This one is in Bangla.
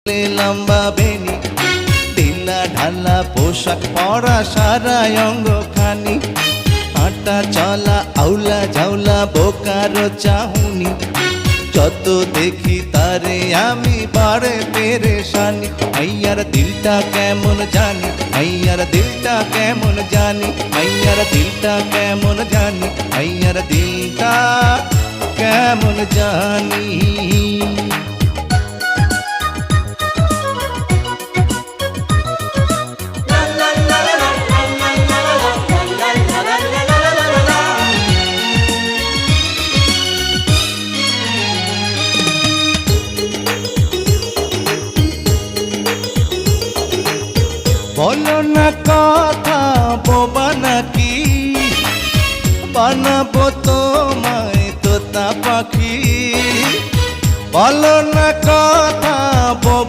লম্বা বেনি, ঢিলা ঢালা পোশাক পরা সারা অঙ্গ খানি, হাঁটা চলা আউলা ঝাউলা বোকারো চাহুনি, যত দেখি তারে আমি বাড়ে পেরেশানি। মাইয়ার দিলটা কেমন জানি, মাইয়ার দিলটা কেমন জানি, মাইয়ার দিলটা কেমন জানি, মাইয়ার দিলটা কেমন জানি। বলো না কথা বোবা নাকি, বানাবো তোমায় তোতা পাখি। বলো না কথা বোবা